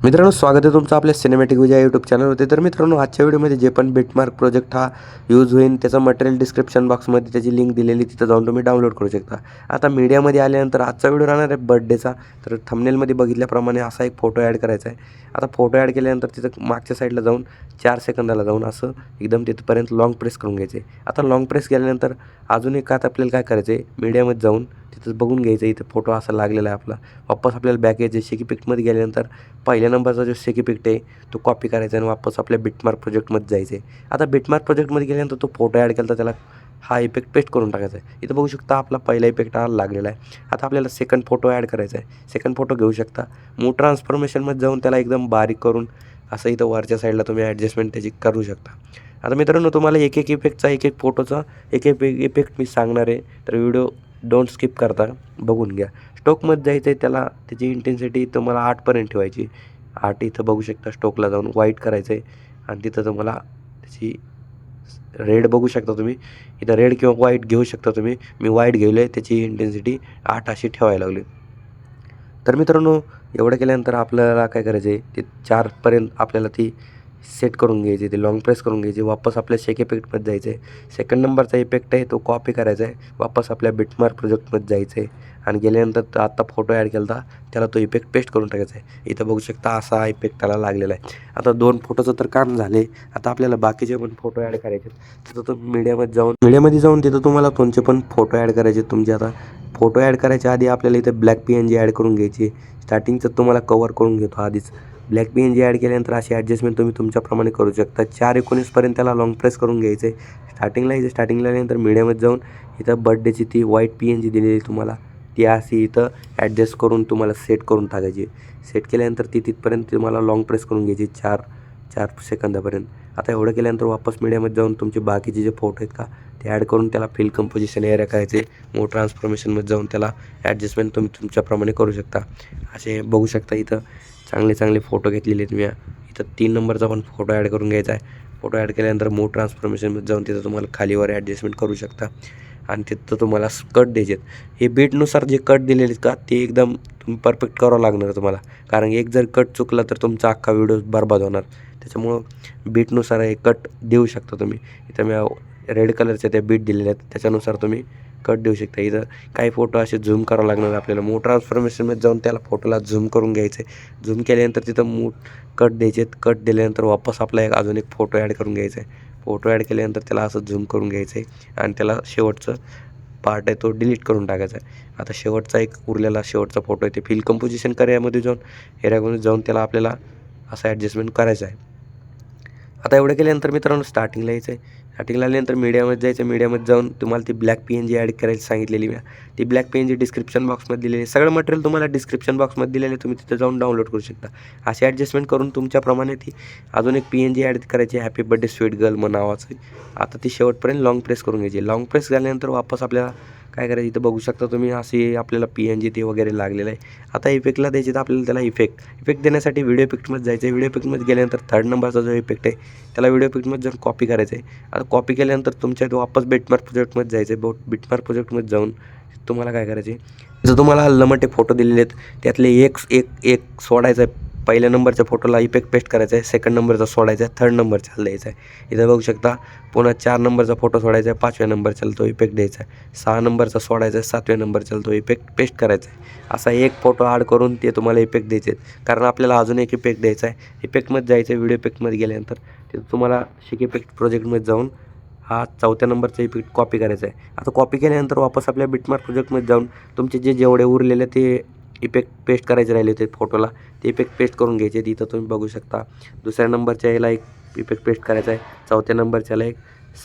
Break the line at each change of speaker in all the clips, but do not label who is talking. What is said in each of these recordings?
मित्रांनो, स्वागत आहे तुमचं आपल्या सिनेमॅटिक विजय यूट्यूब चॅनलवरती. तर मित्रांनो, आजच्या व्हिडिओमध्ये जे पण बिटमार्क प्रोजेक्ट हा यूज होईल त्याचं मटेरियल डिस्क्रिप्शन बॉक्समध्ये त्याची लिंक दिलेली, तिथं जाऊन तुम्ही डाउनलोड करू शकता. आता मीडियामध्ये आल्यानंतर आजचा व्हिडिओ राहणार आहे बर्थडेचा. तर थंबनेलमध्ये बघितल्याप्रमाणे असा एक फोटो ॲड करायचा आहे. आता फोटो ॲड केल्यानंतर तिथं मागच्या साईडला जाऊन 4 सेकंदाला जाऊन असं एकदम तिथपर्यंत लाँग प्रेस करून घ्यायचे. आता लाँग प्रेस केल्यानंतर अजून एक आता आपल्याला काय करायचं आहे, मीडियामध्ये जाऊन तिथं बघून घ्यायचं इथं फोटो असा लागलेला आहे आपला. वापस आपल्याला बॅक यायचं, शेकी पिकमध्ये गेल्यानंतर पहिल्या नंबरचा जो सेकी पिक्ट आहे तो कॉपी करायचा आणि वापस आपल्या बिटमार्क प्रोजेक्टमध्ये जायचं आहे. आता बिटमार्क प्रोजेक्टमध्ये गेल्यानंतर तो फोटो ॲड केला तर त्याला हा इफेक्ट पेस्ट करून टाकायचा आहे. इथं बघू शकता आपला पहिला इफेक्ट हा लागलेला आहे. आता आपल्याला सेकंड फोटो ॲड करायचा आहे. सेकंड फोटो घेऊ शकता. मूव ट्रान्सफॉर्मेशनमध्ये जाऊन त्याला एकदम बारीक करून असं इथं वरच्या साईडला तुम्ही ॲडजस्टमेंट त्याची करू शकता. आता मित्रांनो, तुम्हाला एक एक इफेक्टचा एक एक फोटोचा एक एक इफेक्ट मी सांगणार आहे, तर व्हिडिओ डोंट स्किप करता बघून घ्या. स्टोकमध्ये जायचं आहे, त्याला त्याची इंटेन्सिटी तुम्हाला 8पर्यंत ठेवायची. 8 इथं बघू शकता. स्टोकला जाऊन व्हाईट करायचं आहे आणि तिथं तुम्हाला त्याची रेड बघू शकता तुम्ही. इथं रेड किंवा व्हाईट घेऊ शकता तुम्ही. मी व्हाईट घेतलं आहे, त्याची इंटेन्सिटी 8 अशी ठेवायला लागली. तर मित्रांनो, एवढं केल्यानंतर आपल्याला काय करायचं आहे, ते 4पर्यंत आपल्याला ती सेट करून घ्यायची, ते लाँग प्रेस करून घ्यायची. वापस आपल्या शेक इफेक्टमध्ये जायचं आहे. सेकंड नंबरचा इफेक्ट आहे तो कॉपी करायचा आहे. वापस आपल्या बिटमार्क प्रोजेक्टमध्ये जायचं आहे आणि गेल्यानंतर आत्ता फोटो ॲड केला होता त्याला तो इफेक्ट पेस्ट करून टाकायचा आहे. इथं बघू शकता असा इफेक्ट त्याला लागलेला आहे. आता 2 फोटोचं तर काम झाले. आता आपल्याला बाकीचे पण फोटो ॲड करायचे. तिथं तो मीडियामध्ये जाऊन तिथं तुम्हाला तुमचे पण फोटो ॲड करायचे. तुमचे आता फोटो ॲड करायच्या आधी आपल्याला इथं ब्लॅक PNG ॲड करून घ्यायची. स्टार्टिंगचं तुम्हाला कवर करून घेतो आधीच. ब्लॅक PNG ॲड केल्यानंतर अशी ॲडजस्टमेंट तुम्ही तुमच्याप्रमाणे करू शकता. 4:19पर्यंत त्याला लाँग प्रेस करून घ्यायचं आहे. स्टार्टिंगला आल्यानंतर मीडियामध्ये जाऊन इथं बर्थडेची ती व्हाईट PNG दिलेली तुम्हाला, ती अशी इथं ॲडजस्ट करून तुम्हाला सेट करून टाकायची. सेट केल्यानंतर ती तिथपर्यंत तुम्हाला लाँग प्रेस करून घ्यायची 4 सेकंदापर्यंत. आता एवढं केल्यानंतर वापस मीडियामध्ये जाऊन तुमचे बाकीचे जे फोटो आहेत का ते ॲड करून त्याला फिल कंपोजिशन एरिया करायचे. मूव ट्रान्सफॉर्मेशनमध्ये जाऊन त्याला ॲडजस्टमेंट तुम्ही तुमच्याप्रमाणे करू शकता. असे बघू शकता इथं चांगले फोटो घेतलेले आहेत मी. इथं 3 नंबरचा पण फोटो ॲड करून घ्यायचा आहे. फोटो ॲड केल्यानंतर मूव ट्रान्सफॉर्मेशनमध्ये जाऊन तिथं तुम्हाला खालीवर ॲडजस्टमेंट करू शकता आणि तिथं तुम्हाला कट द्यायचे आहेत. हे बीटनुसार जे कट दिलेले आहेत का ते एकदम तुम्ही परफेक्ट करावं लागणार तुम्हाला, कारण एक जर कट चुकला तर तुमचा अख्खा व्हिडिओ बरबाद होणार. त्याच्यामुळं बीटनुसार हे कट देऊ शकता तुम्ही. इथं मी रेड कलरच्या त्या बीट दिलेल्या आहेत, त्याच्यानुसार तुम्ही कट देऊ शकता. इथं काही फोटो असे झूम करावं लागणार आपल्याला. मूव ट्रान्सफॉर्मेशनमध्ये जाऊन त्याला फोटोला झूम करून घ्यायचं आहे. झूम केल्यानंतर तिथं कट द्यायचे आहेत. कट दिल्यानंतर वापस आपला अजून एक फोटो ॲड करून घ्यायचा आहे. फोटो ॲड केल्यानंतर त्याला असं झूम करून घ्यायचं आहे आणि त्याला शेवटचं पार्ट आहे तो डिलीट करून टाकायचा आहे. आता शेवटचा एक उरलेला शेवटचा फोटो आहे ते फिल कंपोजिशन एरियामध्ये जाऊन त्याला आपल्याला असं ॲडजस्टमेंट करायचं आहे. आता एवढं केल्यानंतर मित्रांनो, स्टार्टिंगला यायचं आहे. स्टार्टिंगला आल्यानंतर मीडियामध्ये जायचं. मीडियामध्ये जाऊन तुम्हाला ती ब्लॅक PNG ॲड करायची सांगितलेली मी. ती ब्लॅक PNG डिस्क्रिप्शन बॉक्समध्ये दिलेली आहे. सगळं मटेरियल तुम्हाला डिस्क्रिप्शन बॉक्समध्ये दिलेलं आहे, तुम्ही तिथं जाऊन डाउनलोड करू शकता. अशी ॲडजस्टमेंट करून तुमच्याप्रमाणे ती अजून एक PNG ॲड करायची, हॅपी बर्थडे स्वीट गर्ल मग नावाचं. आता ती शेवटपर्यंत लाँग प्रेस करून घ्यायची. लाँग प्रेस झाल्यानंतर वापस आपल्याला काय करायचं, इथं बघू शकता तुम्ही अशी आपल्याला PNG ते वगैरे लागलेलं आहे. आता इफेक्टला द्यायचे तर आपल्याला त्याला इफेक्ट देण्यासाठी व्हिडिओ इफेक्टमध्ये जायचं आहे. व्हिडिओ इफेक्टमध्ये गेल्यानंतर 3rd नंबरचा जो इफेक्ट आहे त्याला व्हिडिओ इफेक्टमध्ये जाऊन कॉपी करायचं आहे. आता कॉपी केल्यानंतर तुमच्या वापस बिटमार्क प्रोजेक्टमध्ये जायचं आहे. बिटमार्क प्रोजेक्टमध्ये जाऊन तुम्हाला काय करायचं आहे, जर तुम्हाला लमटे फोटो दिलेले आहेत त्यातले एक सोडायचं आहे. पहिल्या नंबरच्या फोटोला इफेक्ट पेस्ट करायचा आहे. सेकंड नंबरचा सोडायचा आहे. 3rd नंबरचा द्यायचा आहे. इथं बघू शकता पुन्हा 4 नंबरचा फोटो सोडायचा आहे. 5व्या नंबरच्याला तो इफेक्ट द्यायचा आहे. 6 नंबरचा सोडायचा आहे. 7व्या नंबरच्याला तो इफेक्ट पेस्ट करायचा आहे. असा एक फोटो ॲड करून ते तुम्हाला इफेक्ट द्यायचे आहेत, कारण आपल्याला अजून एक इफेक्ट द्यायचा आहे. इफेक्टमध्ये जायचं आहे. व्हिडिओ इफेक्टमध्ये गेल्यानंतर तिथं तुम्हाला शेक इफेक्ट प्रोजेक्टमध्ये जाऊन हा 4थ्या नंबरचा इफेक्ट कॉपी करायचा आहे. आता कॉपी केल्यानंतर वापस आपल्या बिटमार्क प्रोजेक्टमध्ये जाऊन तुमचे जेवढे उरलेले ते इफेक्ट पेस्ट करायचे राहिले होते फोटोला, ते इफेक्ट पेस्ट करून घ्यायचे. तिथं तुम्ही बघू शकता 2ऱ्या नंबरच्या याला एक इफेक्ट पेस्ट करायचा आहे. 4थ्या नंबरच्याला एक,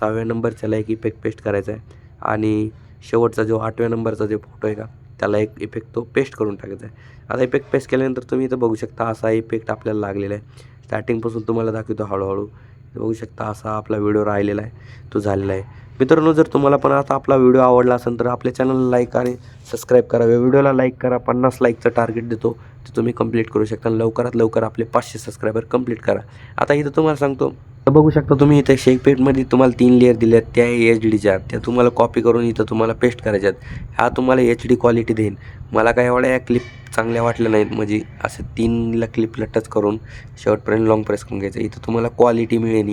6व्या नंबरच्याला एक इफेक्ट पेस्ट करायचा आहे आणि शेवटचा जो 8व्या नंबरचा जो फोटो आहे का त्याला एक इफेक्ट तो पेस्ट करून टाकायचा आहे. आता इफेक्ट पेस्ट केल्यानंतर तुम्ही इथं बघू शकता असा इफेक्ट आपल्याला लागलेला आहे. स्टार्टिंगपासून तुम्हाला दाखवतो हळूहळू. बघू शकता असा आपला व्हिडिओ राहिलेला आहे, तो झालेला आहे. मित्रांनो, जर तुम्हाला पण आता आपला व्हिडिओ आवडला असेल तर आपल्या चॅनलला लाईक आणि सबस्क्राईब करा. व्हिडिओला लाईक करा. 50 लाईकचं टार्गेट देतो ते तुम्ही कंप्लीट करू शकता. लवकरात लवकर आपले 500 सबस्क्रायबर कंप्लीट करा. आता इथं तुम्हाला सांगतो तर बघू शकता तुम्ही इथे शेकपेटमध्ये तुम्हाला 3 लेयर दिल्यात, त्या HD त्या तुम्हाला कॉपी करून इथं तुम्हाला पेस्ट करायच्यात. हा तुम्हाला HD क्वालिटी देईन. मला काही एवढ्या या क्लिप चांगल्या वाटल्या नाहीत, म्हणजे असं 3 क्लिपला टच करून शेवटपर्यंत लॉंग प्रेस करून घ्यायचं. इथं तुम्हाला क्वालिटी मिळेल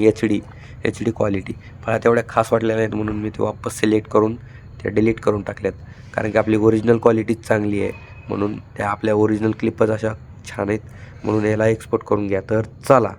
HD क्वालिटी. मला तेवढ्या खास वाटल्या नाहीत म्हणून मी ते वापस सिलेक्ट करून त्या डिलीट करून टाकल्यात. कारण की आपली ओरिजिनल क्वालिटीच चांगली आहे, म्हणून त्या आपल्या ओरिजिनल क्लिपच अशा छान आहेत, म्हणून याला एक्सपोर्ट करून घ्या. तर चला.